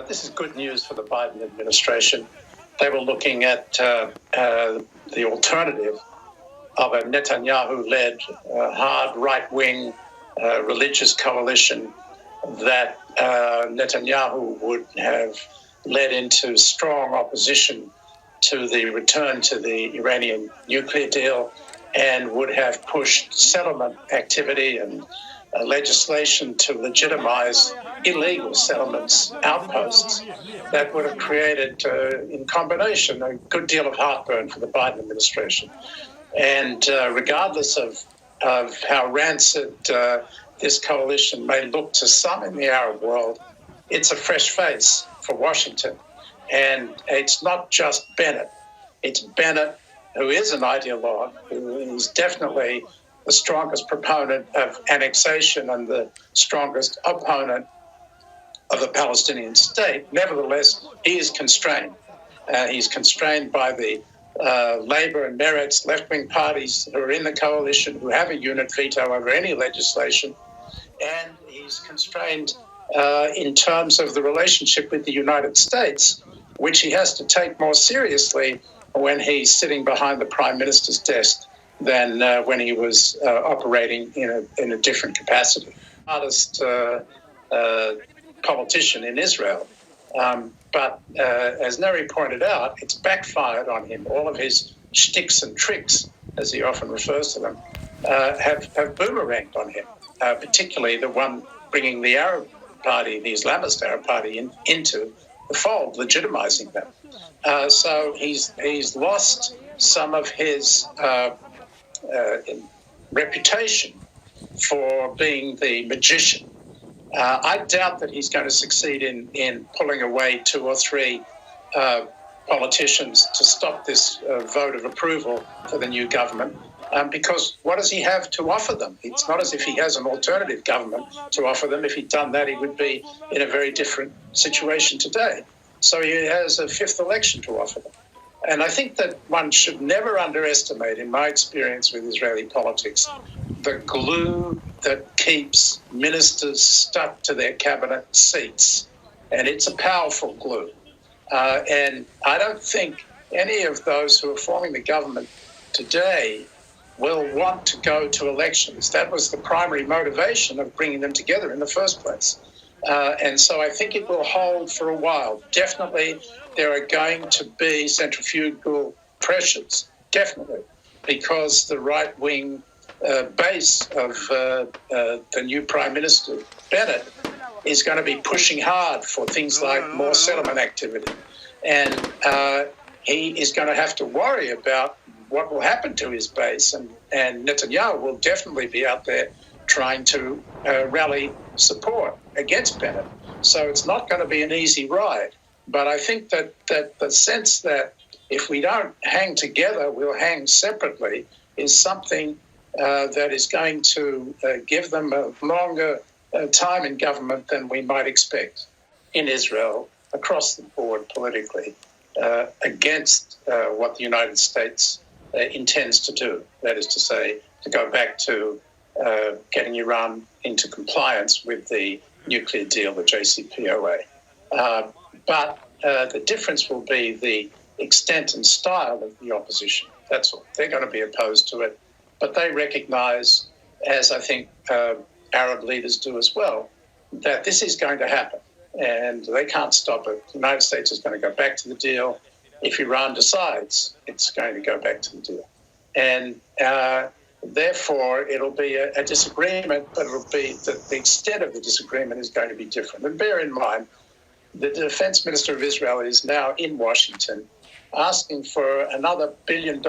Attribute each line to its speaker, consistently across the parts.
Speaker 1: This is good news for the Biden administration. They were looking at the alternative of a Netanyahu-led hard right-wing religious coalition that Netanyahu would have led into strong opposition to the return to the Iranian nuclear deal and would have pushed settlement activity and legislation to legitimize illegal settlements, outposts, that would have created, in combination, a good deal of heartburn for the Biden administration. And regardless of how rancid this coalition may look to some in the Arab world, it's a fresh face for Washington. And it's not just Bennett. It's Bennett, who is an ideologue, who is definitely the strongest proponent of annexation and the strongest opponent of the Palestinian state. Nevertheless, he is constrained. He's constrained by the Labour and Meretz left-wing parties who are in the coalition, who have a unit veto over any legislation. And he's constrained in terms of the relationship with the United States, which he has to take more seriously when he's sitting behind the Prime Minister's desk than when he was operating in a different capacity. Hardest politician in Israel. But as Neri pointed out, it's backfired on him. All of his shticks and tricks, as he often refers to them, have boomeranged on him, particularly the one bringing the Arab Party, the Islamist Arab Party, into the fold, legitimizing them. So he's lost some of his reputation for being the magician. I doubt that he's going to succeed in pulling away two or three politicians to stop this vote of approval for the new government, because what does he have to offer them? It's not as if he has an alternative government to offer them. If he'd done that, he would be in a very different situation today. So he has a fifth election to offer them. And I think that one should never underestimate, in my experience with Israeli politics, the glue that keeps ministers stuck to their cabinet seats. And it's a powerful glue. And I don't think any of those who are forming the government today will want to go to elections. That was the primary motivation of bringing them together in the first place. And so I think it will hold for a while. Definitely there are going to be centrifugal pressures, definitely, because the right-wing base of the new Prime Minister, Bennett, is going to be pushing hard for things like more settlement activity. And he is going to have to worry about what will happen to his base. And Netanyahu will definitely be out there trying to rally support against Bennett. So it's not going to be an easy ride. But I think that the sense that if we don't hang together, we'll hang separately is something that is going to give them a longer time in government than we might expect in Israel, across the board politically, against what the United States intends to do. That is to say, to go back to getting Iran into compliance with the nuclear deal, the JCPOA. But the difference will be the extent and style of the opposition. That's all. They're going to be opposed to it. But they recognize, as I think Arab leaders do as well, that this is going to happen. And they can't stop it. The United States is going to go back to the deal. If Iran decides, it's going to go back to the deal. And therefore, it'll be a disagreement, but it'll be the extent of the disagreement is going to be different. And bear in mind, the defense minister of Israel is now in Washington asking for another $1 billion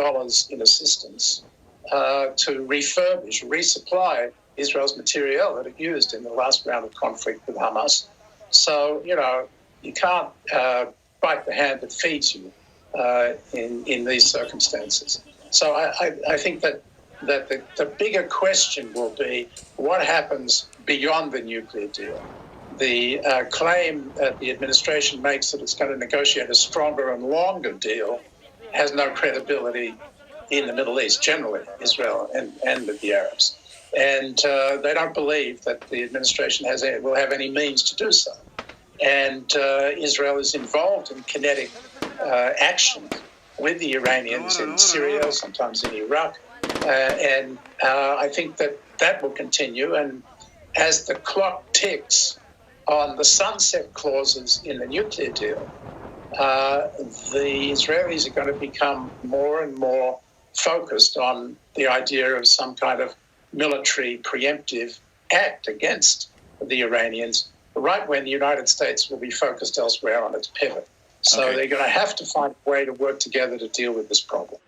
Speaker 1: in assistance to refurbish, resupply Israel's materiel that it used in the last round of conflict with Hamas. So, you can't bite the hand that feeds you in these circumstances. So I think that the bigger question will be what happens beyond the nuclear deal. The claim that the administration makes that it's going to negotiate a stronger and longer deal has no credibility in the Middle East, generally, Israel and with the Arabs. And they don't believe that the administration will have any means to do so. and Israel is involved in kinetic action with the Iranians in Syria, sometimes in Iraq. And I think that will continue. And as the clock ticks on the sunset clauses in the nuclear deal, the Israelis are going to become more and more focused on the idea of some kind of military preemptive act against the Iranians, right when the United States will be focused elsewhere on its pivot. So they're going to have to find a way to work together to deal with this problem.